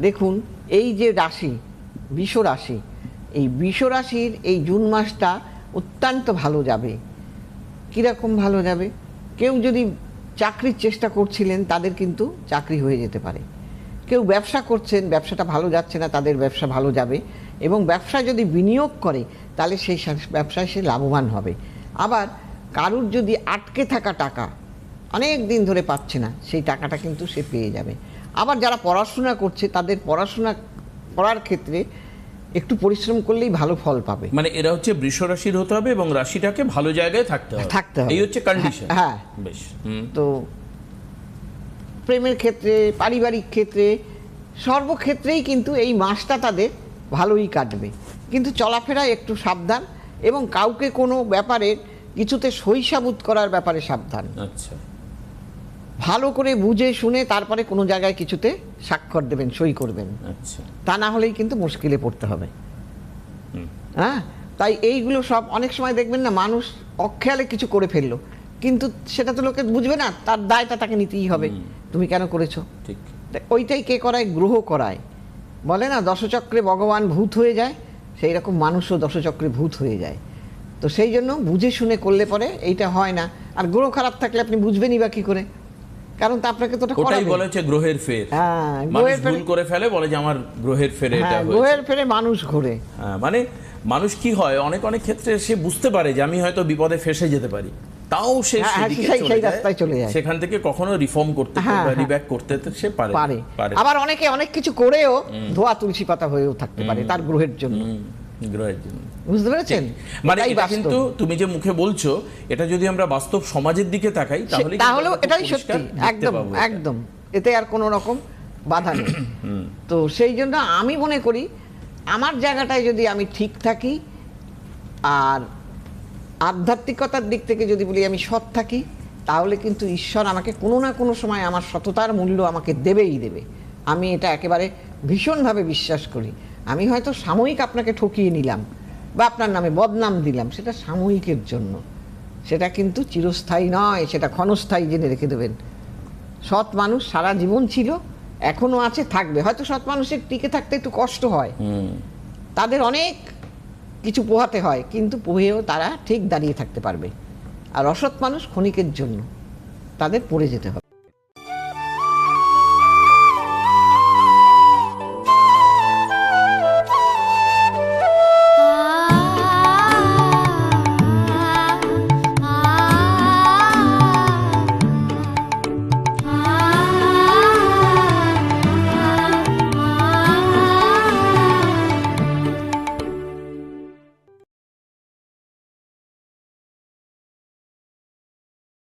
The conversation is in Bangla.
দেখুন এই যে রাশি বৃষ রাশি, এই বৃষ রাশির এই জুন মাসটা অত্যন্ত ভালো যাবে। কীরকম ভালো যাবে? কেউ যদি চাকরির চেষ্টা করছিলেন তাদের কিন্তু চাকরি হয়ে যেতে পারে। কেউ ব্যবসা করছেন, ব্যবসাটা ভালো যাচ্ছে না, তাদের ব্যবসা ভালো যাবে। এবং ব্যবসা যদি বিনিয়োগ করে তাহলে সেই ব্যবসায় সে লাভবান হবে। আবার কারুর যদি আটকে থাকা টাকা অনেক দিন ধরে পাচ্ছে না, সেই টাকাটা কিন্তু সে পেয়ে যাবে। আবার যারা পড়াশোনা করছে তাদের পড়াশোনা করার ক্ষেত্রে একটু পরিশ্রম করলেই ভালো ফল পাবে। মানে এরা হচ্ছে বৃষ রাশির হতে হবে এবং রাশিটাকে ভালো জায়গায় থাকতে হবে, এই হচ্ছে কন্ডিশন। হ্যাঁ, বেশ। তো প্রেমের ক্ষেত্রে, পারিবারিক ক্ষেত্রে, সর্বক্ষেত্রেই কিন্তু এই মাসটা তাদের ভালোই কাটবে। কিন্তু চলাফেরায় একটু সাবধান এবং কাউকে কোনো ব্যাপারে কিছুতে সহিসাবুত করার ব্যাপারে সাবধান। আচ্ছা, ভালো করে বুঝে শুনে তারপরে কোনো জায়গায় কিছুতে স্বাক্ষর দেবেন, সই করবেন। আচ্ছা, তা না হলেই কিন্তু মুশকিলে পড়তে হবে। হ্যাঁ, তাই এইগুলো সব অনেক সময় দেখবেন না, মানুষ অখেয়ালে কিছু করে ফেললো, কিন্তু সেটা তো লোকে বুঝবে না, তার দায়টা তাকে নিতেই হবে। তুমি কেন করেছো? ঠিক। ওইটাই কে করায়? গ্রহ করায়। বলে না দশচক্রে ভগবান ভূত হয়ে যায়, সেই রকম মানুষও দশচক্রে ভূত হয়ে যায়। তো সেই জন্য বুঝে শুনে করলে পরে এইটা হয় না। আর গ্রহ খারাপ থাকলে আপনি বুঝবেনই বা কি করে? কারণ তা আপনাকে তো ওটাই বলে হচ্ছে গ্রহের ফের। হ্যাঁ, মানুষ ভুল করে ফেলে, বলে যে আমার গ্রহের ফেরে এটা হয়েছে। গ্রহের ফেরে মানুষ ঘোরে। মানে মানুষ কি হয়, অনেক অনেক ক্ষেত্রে সে বুঝতে পারে যে আমি হয়তো বিপদে ফেসে যেতে পারি, তাও সে সেই রাস্তায় চলে যায়, সেখান থেকে কখনো রিফর্ম করতে রিব্যাক করতে সে পারে। আবার অনেকে অনেক কিছু করেও ধোয়া তুলসী পাতা হয়েও থাকতে পারে তার গ্রহের জন্য। গ্রহের জন্য, বুঝতে পেরেছেন? মানে এটা কিন্তু তুমি যে মুখে বলছো, এটা যদি আমরা বাস্তব সমাজের দিকে তাকাই তাহলে এটাই সত্যি, একদম একদম, এতে আর কোনো রকম বাধা নেই। তো সেই জন্য আমি মনে করি আমার জায়গাটায় যদি আমি ঠিক থাকি, আর আধ্যাত্মিকতার দিক থেকে যদি বলি আমি সৎ থাকি, তাহলে কিন্তু ঈশ্বর আমাকে কোনো না কোনো সময় আমার সততার মূল্য আমাকে দেবেই দেবে। আমি এটা একেবারে ভীষণভাবে বিশ্বাস করি। আমি হয়তো সাময়িক আপনাকে ঠকিয়ে নিলাম বা আপনার নামে বদনাম দিলাম, সেটা সাময়িকের জন্য, সেটা কিন্তু চিরস্থায়ী নয়, সেটা ক্ষণস্থায়ী জেনে রেখে দেবেন। সৎ মানুষ সারা জীবন ছিল, এখনো আছে, থাকবে। হয়তো সৎ মানুষের টিকে থাকতে একটু কষ্ট হয়, তাদের অনেক কিছু পোহাতে হয়, কিন্তু পোহেও তারা ঠিক দাঁড়িয়ে থাকতে পারবে। আর অসৎ মানুষ ক্ষণিকের জন্য, তাদের পড়ে যেতে হবে।